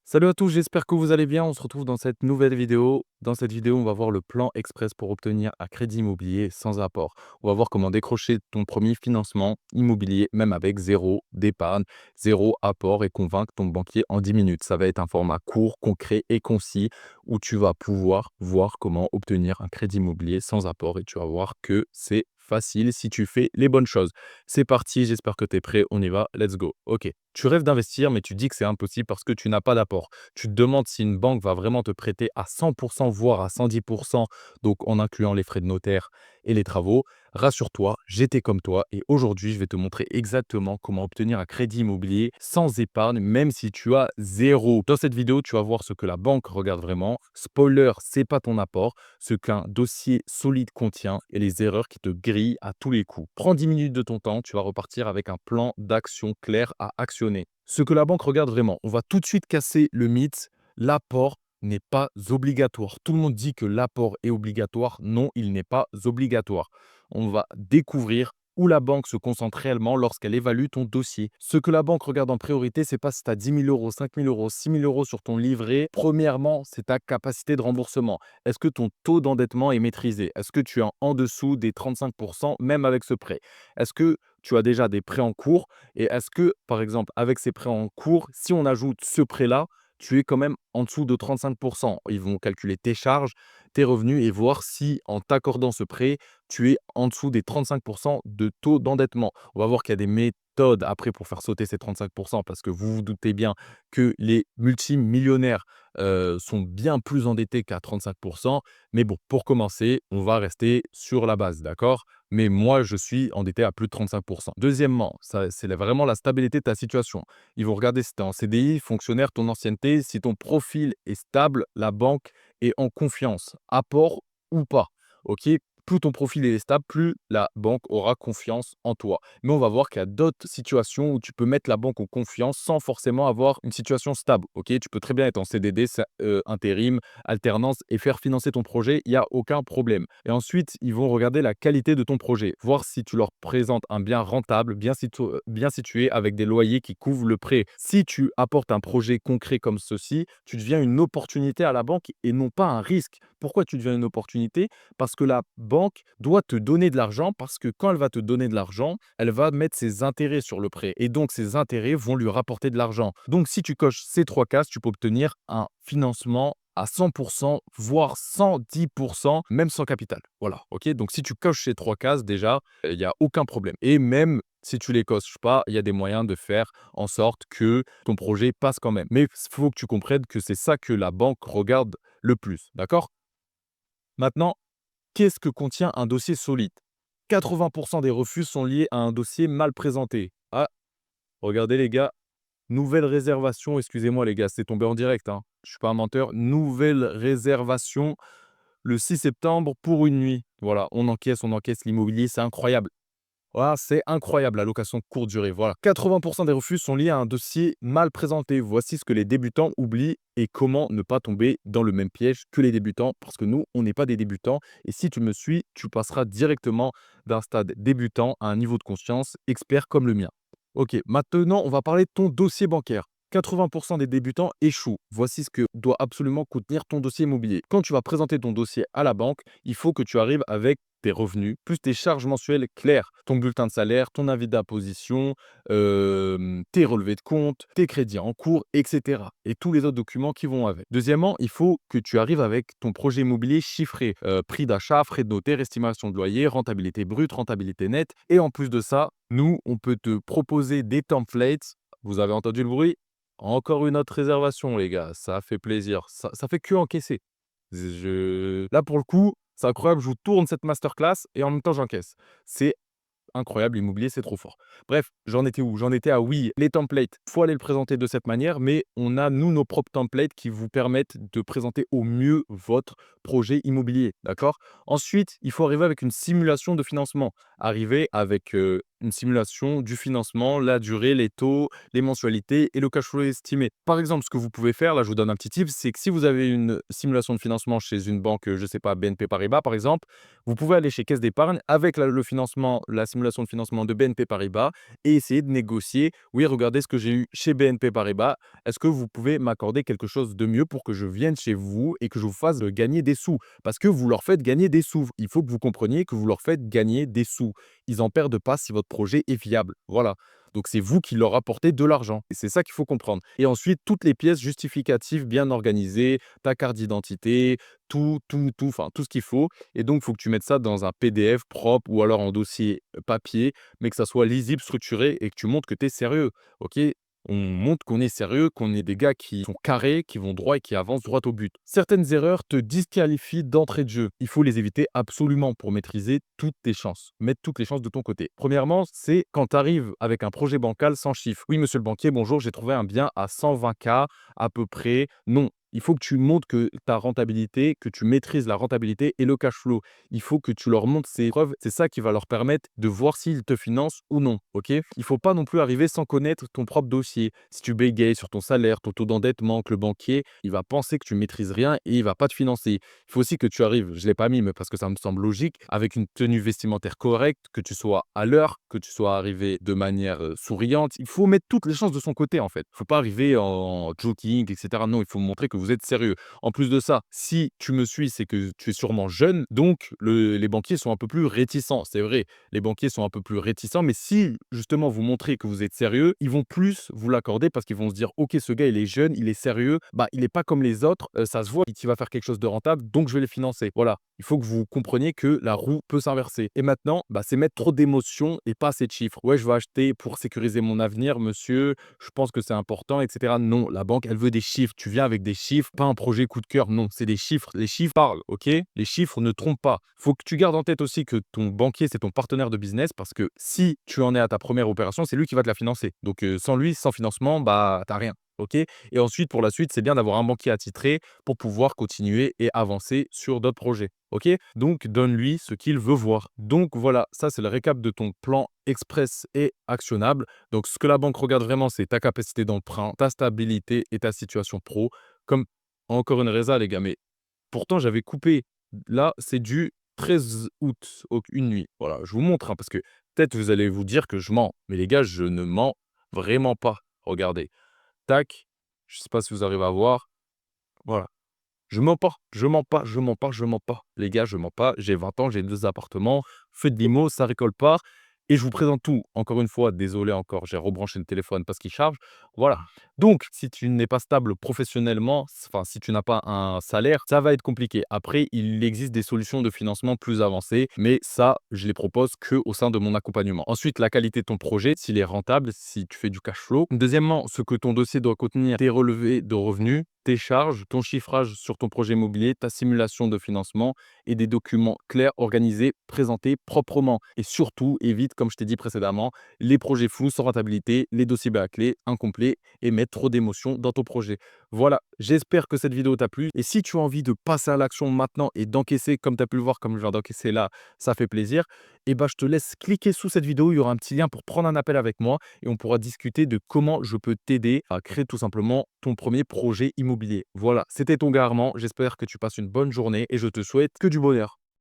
Salut à tous, j'espère que vous allez bien. On se retrouve dans cette nouvelle vidéo. Dans cette vidéo, on va voir le plan express pour obtenir un crédit immobilier sans apport. On va voir comment décrocher ton premier financement immobilier, même avec zéro d'épargne, zéro apport et convaincre ton banquier en 10 minutes. Ça va être un format court, concret et concis où tu vas pouvoir voir comment obtenir un crédit immobilier sans apport et tu vas voir que c'est facile si tu fais les bonnes choses. C'est parti, j'espère que tu es prêt, on y va, let's go. Ok, tu rêves d'investir, mais tu dis que c'est impossible parce que tu n'as pas d'apport. Tu te demandes si une banque va vraiment te prêter à 100%, voire à 110%, donc en incluant les frais de notaire et les travaux. Rassure-toi, j'étais comme toi et aujourd'hui, je vais te montrer exactement comment obtenir un crédit immobilier sans épargne, même si tu as zéro. Dans cette vidéo, tu vas voir ce que la banque regarde vraiment. Spoiler, c'est pas ton apport, ce qu'un dossier solide contient et les erreurs qui te grillent à tous les coups. Prends 10 minutes de ton temps, tu vas repartir avec un plan d'action clair à actionner. Ce que la banque regarde vraiment, on va tout de suite casser le mythe, l'apport n'est pas obligatoire. Tout le monde dit que l'apport est obligatoire. Non, il n'est pas obligatoire. On va découvrir où la banque se concentre réellement lorsqu'elle évalue ton dossier. Ce que la banque regarde en priorité, c'est pas si tu as 10 000 euros, 5 000 euros, 6 000 euros sur ton livret. Premièrement, c'est ta capacité de remboursement. Est-ce que ton taux d'endettement est maîtrisé? Est-ce que tu es en dessous des 35%, même avec ce prêt? Est-ce que tu as déjà des prêts en cours? Et est-ce que, par exemple, avec ces prêts en cours, si on ajoute ce prêt-là, tu es quand même en dessous de 35%. Ils vont calculer tes charges, tes revenus et voir si, en t'accordant ce prêt, tu es en dessous des 35% de taux d'endettement. On va voir qu'il y a des méthodes après pour faire sauter ces 35% parce que vous vous doutez bien que les multimillionnaires sont bien plus endettés qu'à 35%. Mais bon, pour commencer, on va rester sur la base, d'accord? Mais moi, je suis endetté à plus de 35%. Deuxièmement, ça, c'est vraiment la stabilité de ta situation. Ils vont regarder si tu es en CDI, fonctionnaire, ton ancienneté, si ton profil est stable, la banque est en confiance, apport ou pas. OK? Plus ton profil est stable, plus la banque aura confiance en toi. Mais on va voir qu'il y a d'autres situations où tu peux mettre la banque en confiance sans forcément avoir une situation stable. OK? Tu peux très bien être en CDD, intérim, alternance et faire financer ton projet, il y a aucun problème. Et ensuite, ils vont regarder la qualité de ton projet, voir si tu leur présentes un bien rentable, bien situé avec des loyers qui couvrent le prêt. Si tu apportes un projet concret comme ceci, tu deviens une opportunité à la banque et non pas un risque. Pourquoi tu deviens une opportunité? Parce que la banque doit te donner de l'argent parce que quand elle va te donner de l'argent, elle va mettre ses intérêts sur le prêt et donc ses intérêts vont lui rapporter de l'argent. Donc si tu coches ces trois cases, tu peux obtenir un financement à 100%, voire 110%, même sans capital. Voilà, OK? Donc si tu coches ces 3 cases déjà, il y a aucun problème et même si tu les coches pas, il y a des moyens de faire en sorte que ton projet passe quand même. Mais il faut que tu comprennes que c'est ça que la banque regarde le plus, d'accord? Maintenant, qu'est-ce que contient un dossier solide? 80% des refus sont liés à un dossier mal présenté. Ah, regardez les gars, nouvelle réservation, excusez-moi les gars, c'est tombé en direct, hein. Je suis pas un menteur. Nouvelle réservation le 6 septembre pour une nuit. Voilà, on encaisse l'immobilier, c'est incroyable. Voilà, c'est incroyable, la location courte durée. Voilà, 80% des refus sont liés à un dossier mal présenté. Voici ce que les débutants oublient et comment ne pas tomber dans le même piège que les débutants, parce que nous, on n'est pas des débutants. Et si tu me suis, tu passeras directement d'un stade débutant à un niveau de conscience expert comme le mien. Ok, maintenant, on va parler de ton dossier bancaire. 80% des débutants échouent. Voici ce que doit absolument contenir ton dossier immobilier. Quand tu vas présenter ton dossier à la banque, il faut que tu arrives avec tes revenus, plus tes charges mensuelles claires, ton bulletin de salaire, ton avis d'imposition, tes relevés de compte, tes crédits en cours, etc. Et tous les autres documents qui vont avec. Deuxièmement, il faut que tu arrives avec ton projet immobilier chiffré, prix d'achat, frais de notaire, estimation de loyer, rentabilité brute, rentabilité nette. Et en plus de ça, nous, on peut te proposer des templates. Vous avez entendu le bruit? Encore une autre réservation, les gars. Ça fait plaisir. Ça fait que encaisser. Là, pour le coup, c'est incroyable. Je vous tourne cette masterclass et en même temps, j'encaisse. C'est incroyable, l'immobilier, c'est trop fort. Bref, j'en étais où? J'en étais à oui, les templates, il faut aller le présenter de cette manière, mais on a, nous, nos propres templates qui vous permettent de présenter au mieux votre projet immobilier, d'accord? Ensuite, il faut arriver avec une simulation de financement. Arriver avec une simulation du financement, la durée, les taux, les mensualités et le cash flow estimé. Par exemple, ce que vous pouvez faire, là, je vous donne un petit tip, c'est que si vous avez une simulation de financement chez une banque, je ne sais pas, BNP Paribas, par exemple, vous pouvez aller chez Caisse d'épargne avec le financement, la simulation de financement de BNP Paribas et essayer de négocier. Oui, regardez ce que j'ai eu chez BNP Paribas. Est-ce que vous pouvez m'accorder quelque chose de mieux pour que je vienne chez vous et que je vous fasse gagner des sous? Parce que vous leur faites gagner des sous. Il faut que vous compreniez que vous leur faites gagner des sous. Ils en perdent pas si votre projet est viable. Voilà. Donc, c'est vous qui leur apportez de l'argent. Et c'est ça qu'il faut comprendre. Et ensuite, toutes les pièces justificatives bien organisées, ta carte d'identité, enfin, tout ce qu'il faut. Et donc, il faut que tu mettes ça dans un PDF propre ou alors en dossier papier, mais que ça soit lisible, structuré et que tu montres que tu es sérieux. OK? On montre qu'on est sérieux, qu'on est des gars qui sont carrés, qui vont droit et qui avancent droit au but. Certaines erreurs te disqualifient d'entrée de jeu. Il faut les éviter absolument pour maîtriser toutes tes chances. Mettre toutes les chances de ton côté. Premièrement, c'est quand tu arrives avec un projet bancal sans chiffre. Oui, monsieur le banquier, bonjour, j'ai trouvé un bien à 120K à peu près. Non. Il faut que tu montres que ta rentabilité, que tu maîtrises la rentabilité et le cash flow. Il faut que tu leur montres ces preuves. C'est ça qui va leur permettre de voir s'ils te financent ou non. OK? Il ne faut pas non plus arriver sans connaître ton propre dossier. Si tu bégayes sur ton salaire, ton taux d'endettement, que le banquier, il va penser que tu maîtrises rien et il va pas te financer. Il faut aussi que tu arrives, je ne l'ai pas mis, mais parce que ça me semble logique, avec une tenue vestimentaire correcte, que tu sois à l'heure, que tu sois arrivé de manière souriante. Il faut mettre toutes les chances de son côté, en fait. Il ne faut pas arriver en joking, etc. Non, il faut montrer que vous êtes sérieux. En plus de ça, si tu me suis, c'est que tu es sûrement jeune, donc les banquiers sont un peu plus réticents. C'est vrai, les banquiers sont un peu plus réticents, mais si justement vous montrez que vous êtes sérieux, ils vont plus vous l'accorder parce qu'ils vont se dire: «OK, ce gars, il est jeune, il est sérieux, bah, il est pas comme les autres, ça se voit qu'il va faire quelque chose de rentable, donc je vais les financer». Voilà, il faut que vous compreniez que la roue peut s'inverser et maintenant, bah, c'est mettre trop d'émotions et pas assez de chiffres. «Ouais, je veux acheter pour sécuriser mon avenir, monsieur, je pense que c'est important» et cetera. Non, la banque, elle veut des chiffres. Tu viens avec des chiffres, pas un projet coup de cœur. Non, c'est des chiffres. Les chiffres parlent, OK? Les chiffres ne trompent pas. Faut que tu gardes en tête aussi que ton banquier, c'est ton partenaire de business parce que si tu en es à ta première opération, c'est lui qui va te la financer. Donc, sans lui, sans financement, bah, tu rien. OK? Et ensuite, pour la suite, c'est bien d'avoir un banquier attitré pour pouvoir continuer et avancer sur d'autres projets. OK? Donc, donne-lui ce qu'il veut voir. Donc, voilà, ça, c'est le récap de ton plan express et actionnable. Donc, ce que la banque regarde vraiment, c'est ta capacité d'emprunt, ta stabilité et ta situation pro. Comme encore une résa, les gars, mais pourtant, j'avais coupé. Là, c'est du 13 août, une nuit. Voilà, je vous montre, hein, parce que peut-être vous allez vous dire que je mens. Mais les gars, je ne mens vraiment pas. Regardez. Tac. Je ne sais pas si vous arrivez à voir. Voilà. Je mens pas, je mens pas, je mens pas, je mens pas. Les gars, je mens pas. J'ai 20 ans, j'ai 2 appartements. Feu de limo, ça récolte pas. Et je vous présente tout. Encore une fois, désolé encore, j'ai rebranché le téléphone parce qu'il charge. Voilà. Donc, si tu n'es pas stable professionnellement, enfin, si tu n'as pas un salaire, ça va être compliqué. Après, il existe des solutions de financement plus avancées, mais ça, je les propose que au sein de mon accompagnement. Ensuite, la qualité de ton projet, s'il est rentable, si tu fais du cash flow. Deuxièmement, ce que ton dossier doit contenir, tes relevés de revenus, tes charges, ton chiffrage sur ton projet immobilier, ta simulation de financement et des documents clairs, organisés, présentés proprement. Et surtout, évite, comme je t'ai dit précédemment, les projets flous sans rentabilité, les dossiers bâclés, incomplets et mettre trop d'émotions dans ton projet. Voilà, j'espère que cette vidéo t'a plu. Et si tu as envie de passer à l'action maintenant et d'encaisser, comme tu as pu le voir, comme je viens d'encaisser là, ça fait plaisir, et ben, je te laisse cliquer sous cette vidéo. Il y aura un petit lien pour prendre un appel avec moi et on pourra discuter de comment je peux t'aider à créer tout simplement ton premier projet immobilier. Voilà, c'était ton gars Armand. J'espère que tu passes une bonne journée et je te souhaite que du bonheur.